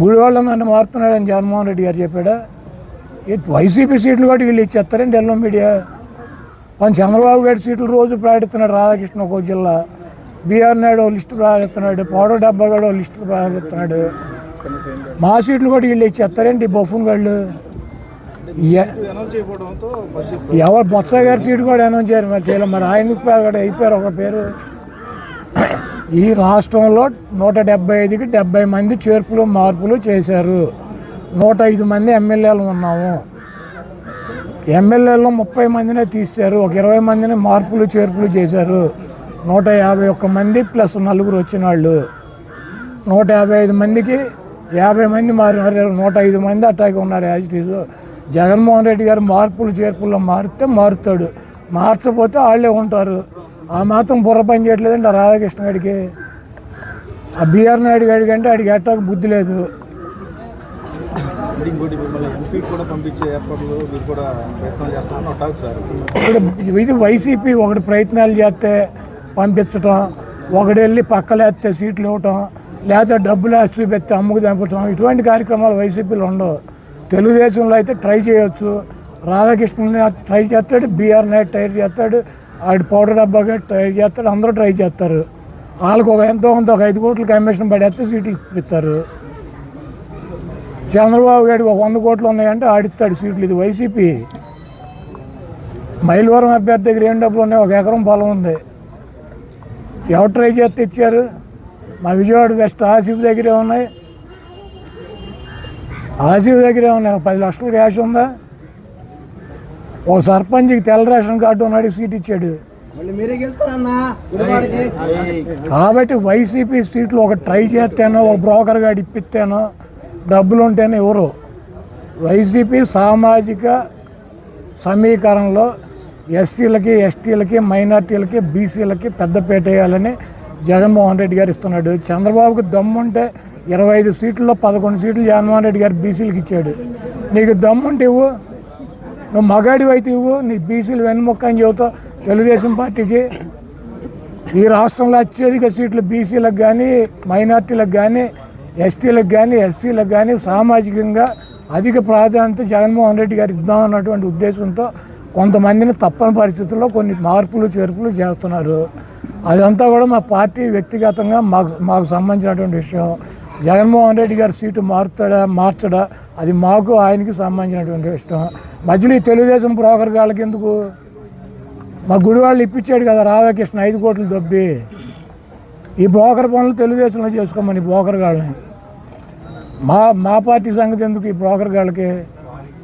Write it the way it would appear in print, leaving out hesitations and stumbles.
గుడివాళ్ళ నన్ను మారుతున్నాడని జగన్మోహన్ రెడ్డి గారు చెప్పాడా? వైసీపీ సీట్లు కూడా వీళ్ళు ఇచ్చేస్తారండి ఎల్లో మీడియా. మన చంద్రబాబు గారి సీట్లు రోజు ప్రకటిస్తున్నాడు. రాధాకృష్ణ ఒక జిల్లా, బీఆర్ నాయుడు లిస్టు ప్రకటిస్తున్నాడు, పౌడ డబ్బా కూడా లిస్టు ప్రకటిస్తున్నాడు. మా సీట్లు కూడా వీళ్ళు ఇచ్చేస్తారండి బొఫ్ఫన్ వాళ్ళు. ఎవరు బొత్స గారి సీటు కూడా అనౌన్స్ చేయరు. మరి ఆయనకు కూడా అయిపోయారు ఒక పేరు. ఈ రాష్ట్రంలో 175కి 70 మంది చేర్పులు మార్పులు చేశారు. 105 మంది ఎమ్మెల్యేలు ఉన్నాము. ఎమ్మెల్యేలో 30 మందినే తీశారు. ఒక 20 మందిని మార్పులు చేర్పులు చేశారు. 151 మంది ప్లస్ 4 వచ్చిన వాళ్ళు. 155 మందికి 50 మంది మారినారు. 105 మంది అట్టాగే ఉన్నారు as it is. Jaganmohan Reddy గారు మార్పులు చేర్పుల్లో మారితే మారుతాడు, మార్చకపోతే వాళ్ళే ఉంటారు. ఆ మాత్రం బుర్ర పని చేయట్లేదండి ఆ రాధాకృష్ణ గారికి. ఆ బీఆర్ నాయుడు గారికి అంటే ఆడికి ఎట్టాక బుద్ధి లేదు. ఇప్పుడు ఇది వైసీపీ ఒకటి ప్రయత్నాలు చేస్తే పంపించటం, ఒకటి వెళ్ళి పక్కలేస్తే సీట్లు ఇవ్వటం, లేకపోతే డబ్బులు చూపెత్తే అమ్ముకు చంపటం, ఇటువంటి కార్యక్రమాలు వైసీపీలో ఉండవు. తెలుగుదేశంలో అయితే ట్రై చేయొచ్చు. రాధాకృష్ణ ట్రై చేస్తాడు, బీఆర్ నాయుడు ట్రై చేస్తాడు, ఆడి పౌడర్ డబ్బాగా ట్రై చేస్తాడు, అందరూ ట్రై చేస్తారు. వాళ్ళకు ఎంతో కొంత ఒక 5 కోట్ల కమిషన్ పడేస్తే సీట్లు ఇస్తారు. చంద్రబాబు గారికి ఒక 100 కోట్లు ఉన్నాయంటే ఆడిస్తాడు సీట్లు. ఇది వైసీపీ. మైలవరం అభ్యర్థి దగ్గర ఏం డబ్బులు ఉన్నాయి? 1 ఎకరం పొలం ఉంది. ఎవరు ట్రై చేస్తే ఇచ్చారు? మా విజయవాడ వెస్ట్ ఆసిఫ్ దగ్గరే ఉన్నాయి. ఆసిఫ్ దగ్గరే ఉన్నాయి. 10 లక్షల క్యాష్ ఉందా? ఒక సర్పంచ్కి తెల్ల రేషన్ కార్డు ఉన్నాడు, సీట్ ఇచ్చాడు. కాబట్టి వైసీపీ సీట్లు ఒక ట్రై చేస్తేనో, ఒక బ్రోకర్ గారు ఇప్పిస్తేనో, డబ్బులు ఉంటేనే ఎవరు. వైసీపీ సామాజిక సమీకరణలో ఎస్సీలకి, ఎస్టీలకి, మైనార్టీలకి, బీసీలకి పెద్దపీట వేయాలని జగన్మోహన్ రెడ్డి గారు ఇస్తున్నాడు. చంద్రబాబుకి దమ్ముంటే 25 సీట్లలో 11 సీట్లు జగన్మోహన్ రెడ్డి గారు బీసీలకు ఇచ్చాడు. నీకు దమ్ముంటే ఇవ్వు, నువ్వు మగాడివి అయితే ఇవ్వు. నీ బీసీలు వెన్నుముక్క అని చెబుతావు తెలుగుదేశం పార్టీకి. ఈ రాష్ట్రంలో అత్యధిక సీట్లు బీసీలకు కానీ, మైనార్టీలకు కానీ, ఎస్టీలకు కానీ, ఎస్సీలకు కానీ సామాజికంగా అధిక ప్రాధాన్యత జగన్మోహన్ రెడ్డి గారు ఇద్దామన్నటువంటి ఉద్దేశంతో కొంతమందిని తప్పని పరిస్థితుల్లో కొన్ని మార్పులు చేర్పులు చేస్తున్నారు. అదంతా కూడా మా పార్టీ వ్యక్తిగతంగా మాకు సంబంధించినటువంటి విషయం. జగన్మోహన్ రెడ్డి గారి సీటు మార్చడా అది మాకు ఆయనకి సంబంధించినటువంటి విషయం. మధ్యలో ఈ తెలుగుదేశం బ్రోకర్ గాళ్ళకి ఎందుకు? మా గుడివాళ్ళు ఇప్పించాడు కదా రాధాకృష్ణ 5 కోట్లు దొబ్బి. ఈ బ్రోకర్ పనులు తెలుగుదేశంలో చేసుకోమని బ్రోకర్ గాళ్ళని. మా పార్టీ సంగతి ఎందుకు ఈ బ్రోకర్ గాళ్ళకి?